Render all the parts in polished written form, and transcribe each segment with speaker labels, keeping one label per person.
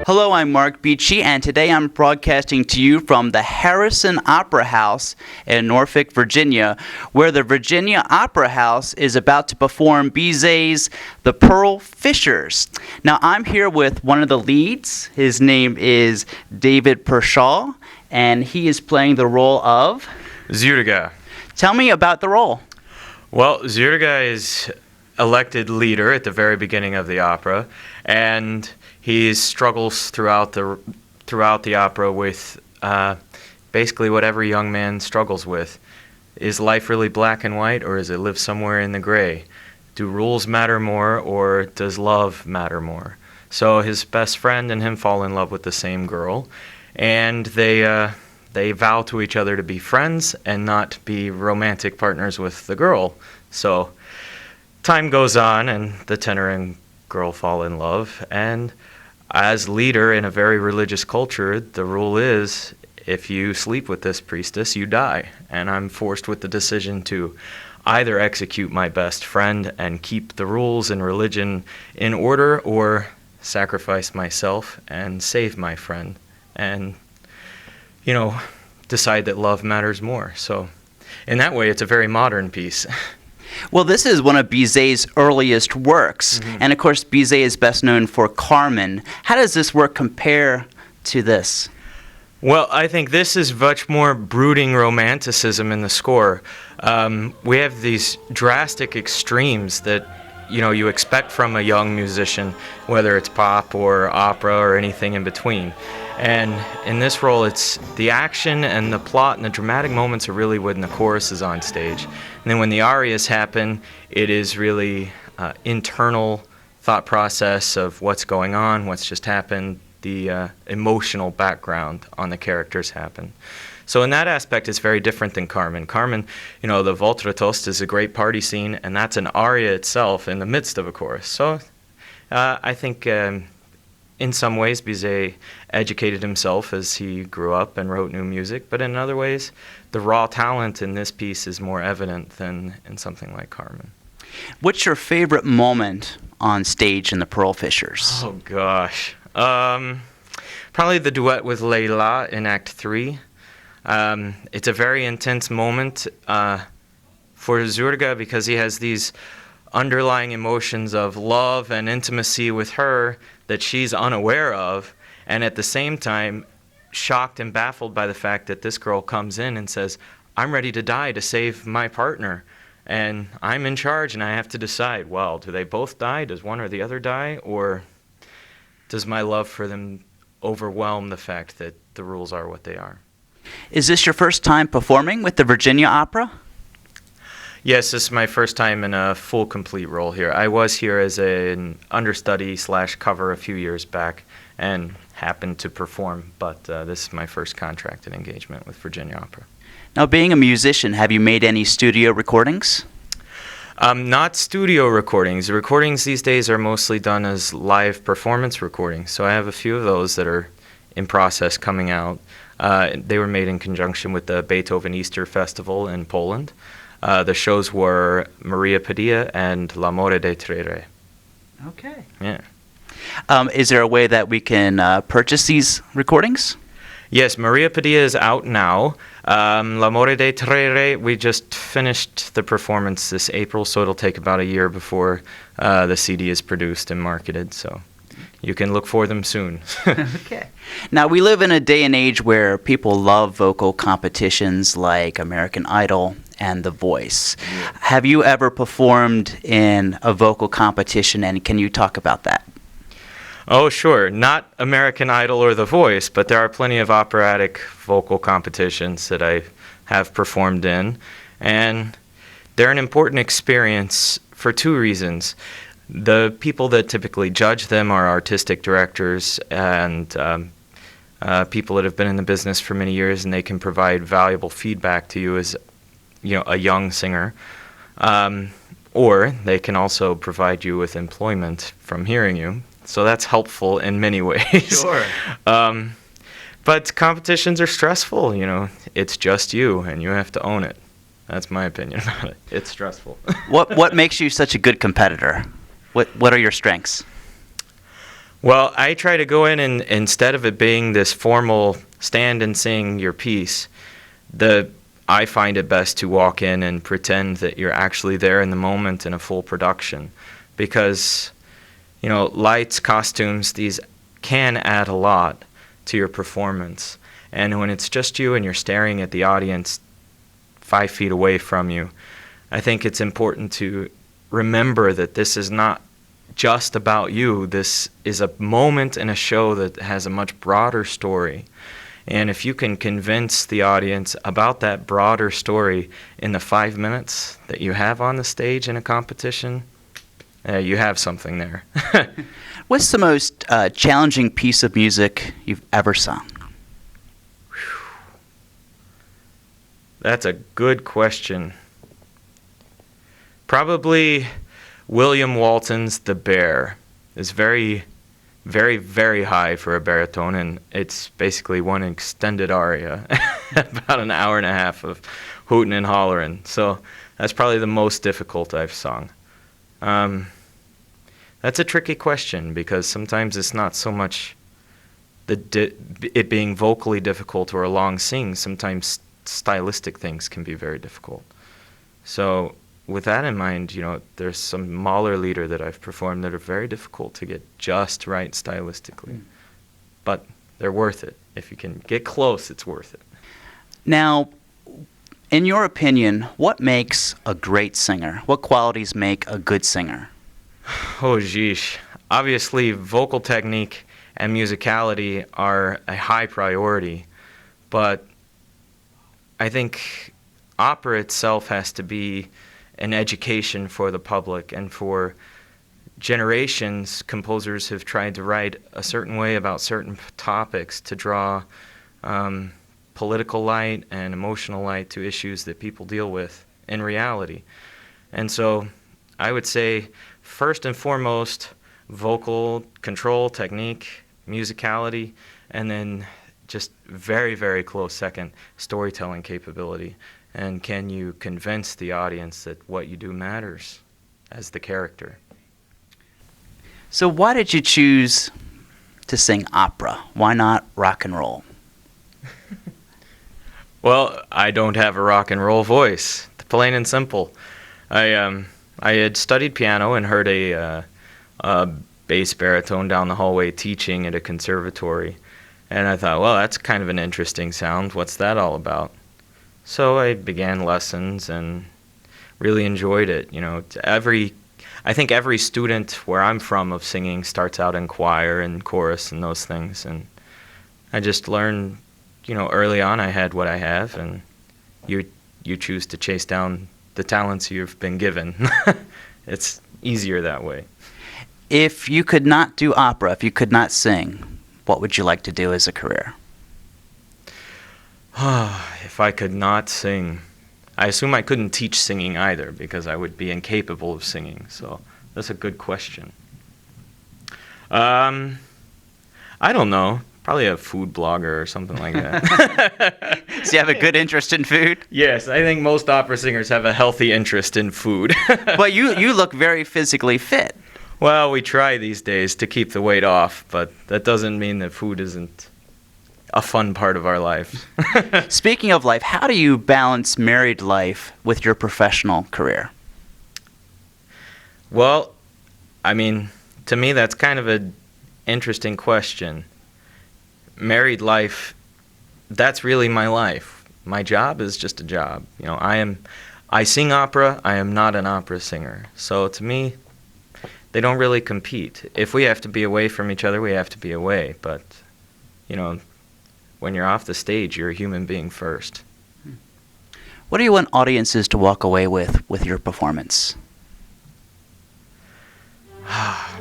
Speaker 1: Hello, I'm Mark Beachy, and today I'm broadcasting to you from the Harrison Opera House in Norfolk, Virginia, where the Virginia Opera House is about to perform Bizet's The Pearl Fishers. Now, I'm here with one of the leads. His name is David Pershall, and he is playing the role of
Speaker 2: Züriga.
Speaker 1: Tell me about the role.
Speaker 2: Well, Züriga is elected leader at the very beginning of the opera, and he struggles throughout the opera with basically what every young man struggles with. Is life really black and white, or does it live somewhere in the gray? Do rules matter more, or does love matter more? So his best friend and him fall in love with the same girl, and they vow to each other to be friends and not be romantic partners with the girl. So time goes on, and the tenor and girl fall in love, and as leader in a very religious culture, the rule is if you sleep with this priestess, you die. And I'm forced with the decision to either execute my best friend and keep the rules and religion in order, or sacrifice myself and save my friend and, decide that love matters more. So in that way, it's a very modern piece.
Speaker 1: Well, this is one of Bizet's earliest works, and of course Bizet is best known for Carmen. How does this work compare to this?
Speaker 2: Well, I think this is much more brooding romanticism in the score. We have these drastic extremes that you expect from a young musician, whether it's pop or opera or anything in between. And in this role, it's the action and the plot and the dramatic moments are really when the chorus is on stage. And then when the arias happen, it is really internal thought process of what's going on, what's just happened, the emotional background on the characters happen. So in that aspect, it's very different than Carmen. Carmen, the Voltratost is a great party scene, and that's an aria itself in the midst of a chorus. So I think in some ways, Bizet educated himself as he grew up and wrote new music, but in other ways, the raw talent in this piece is more evident than in something like Carmen.
Speaker 1: What's your favorite moment on stage in The Pearl Fishers?
Speaker 2: Oh, gosh. Probably the duet with Leila in Act 3. It's a very intense moment for Züriga because he has these underlying emotions of love and intimacy with her that she's unaware of, and at the same time shocked and baffled by the fact that this girl comes in and says, I'm ready to die to save my partner, and I'm in charge and I have to decide, well, do they both die? Does one or the other die? Or does my love for them overwhelm the fact that the rules are what they are?
Speaker 1: Is this your first time performing with the Virginia Opera?
Speaker 2: Yes, this is my first time in a full, complete role here. I was here as an understudy/cover a few years back and happened to perform, but this is my first contracted engagement with Virginia Opera.
Speaker 1: Now, being a musician, have you made any studio recordings?
Speaker 2: Not studio recordings. The recordings these days are mostly done as live performance recordings, so I have a few of those that are in process coming out. They were made in conjunction with the Beethoven Easter Festival in Poland. The shows were Maria Padilla and L'amore dei tre re.
Speaker 1: Okay.
Speaker 2: Yeah.
Speaker 1: Is there a way that we can purchase these recordings?
Speaker 2: Yes, Maria Padilla is out now. L'amore dei tre re, we just finished the performance this April, so it'll take about a year before the CD is produced and marketed, so you can look for them soon.
Speaker 1: Okay. Now, we live in a day and age where people love vocal competitions like American Idol and The Voice. Yeah. Have you ever performed in a vocal competition, and can you talk about that?
Speaker 2: Oh, sure. Not American Idol or The Voice, but there are plenty of operatic vocal competitions that I have performed in, and they're an important experience for two reasons. The people that typically judge them are artistic directors and people that have been in the business for many years, and they can provide valuable feedback to you as a young singer. Or they can also provide you with employment from hearing you. So that's helpful in many ways.
Speaker 1: Sure.
Speaker 2: But competitions are stressful, It's just you, and you have to own it. That's my opinion about it. It's stressful.
Speaker 1: What makes you such a good competitor? What are your strengths?
Speaker 2: Well, I try to go in and instead of it being this formal stand and sing your piece, I find it best to walk in and pretend that you're actually there in the moment in a full production, because lights, costumes, these can add a lot to your performance. And when it's just you and you're staring at the audience 5 feet away from you, I think it's important to remember that this is not just about you. This is a moment in a show that has a much broader story. And if you can convince the audience about that broader story in the 5 minutes that you have on the stage in a competition, you have something there.
Speaker 1: What's the most challenging piece of music you've ever sung?
Speaker 2: That's a good question. Probably William Walton's The Bear is very, very, very high for a baritone, and it's basically one extended aria, about an hour and a half of hooting and hollering. So that's probably the most difficult I've sung. That's a tricky question, because sometimes it's not so much it being vocally difficult or a long sing. Sometimes stylistic things can be very difficult. So with that in mind, there's some Mahler lieder that I've performed that are very difficult to get just right stylistically. But they're worth it. If you can get close, it's worth it.
Speaker 1: Now, in your opinion, what makes a great singer? What qualities make a good singer?
Speaker 2: Oh, geesh. Obviously, vocal technique and musicality are a high priority, but I think opera itself has to be an education for the public, and for generations, composers have tried to write a certain way about certain topics to draw political light and emotional light to issues that people deal with in reality. And so I would say, first and foremost, vocal control, technique, musicality, and then just very, very close second, storytelling capability. And can you convince the audience that what you do matters as the character?
Speaker 1: So why did you choose to sing opera? Why not rock and roll?
Speaker 2: Well, I don't have a rock and roll voice, plain and simple. I had studied piano and heard a bass baritone down the hallway teaching at a conservatory. And I thought, well, that's kind of an interesting sound. What's that all about? So I began lessons and really enjoyed it. I think every student where I'm from of singing starts out in choir and chorus and those things. And I just learned, early on I had what I have, and you choose to chase down the talents you've been given. It's easier that way.
Speaker 1: If you could not do opera, if you could not sing, what would you like to do as a career?
Speaker 2: If I could not sing, I assume I couldn't teach singing either, because I would be incapable of singing. So that's a good question. I don't know. Probably a food blogger or something like that.
Speaker 1: So you have a good interest in food?
Speaker 2: Yes, I think most opera singers have a healthy interest in food.
Speaker 1: But you look very physically fit.
Speaker 2: Well, we try these days to keep the weight off, but that doesn't mean that food isn't a fun part of our life.
Speaker 1: Speaking of life, how do you balance married life with your professional career?
Speaker 2: Well, to me, that's kind of an interesting question. Married life, that's really my life. My job is just a job. I sing opera. I am not an opera singer. So to me, they don't really compete. If we have to be away from each other, we have to be away. But, when you're off the stage, you're a human being first.
Speaker 1: What do you want audiences to walk away with your performance?
Speaker 2: I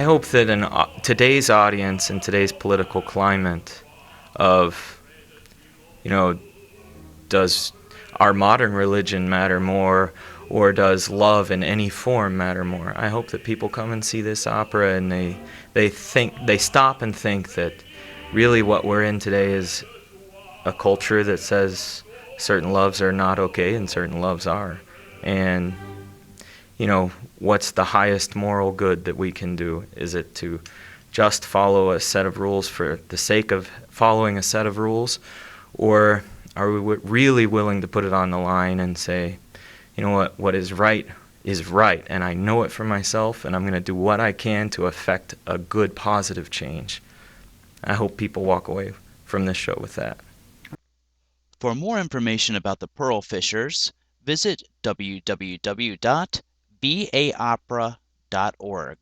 Speaker 2: hope that in today's audience and today's political climate of, does our modern religion matter more, or does love in any form matter more? I hope that people come and see this opera and they stop and think that really what we're in today is a culture that says certain loves are not okay and certain loves are. And, what's the highest moral good that we can do? Is it to just follow a set of rules for the sake of following a set of rules? Or are we really willing to put it on the line and say, what is right, and I know it for myself, and I'm going to do what I can to affect a good, positive change. I hope people walk away from this show with that.
Speaker 1: For more information about the Pearl Fishers, visit www.baopera.org.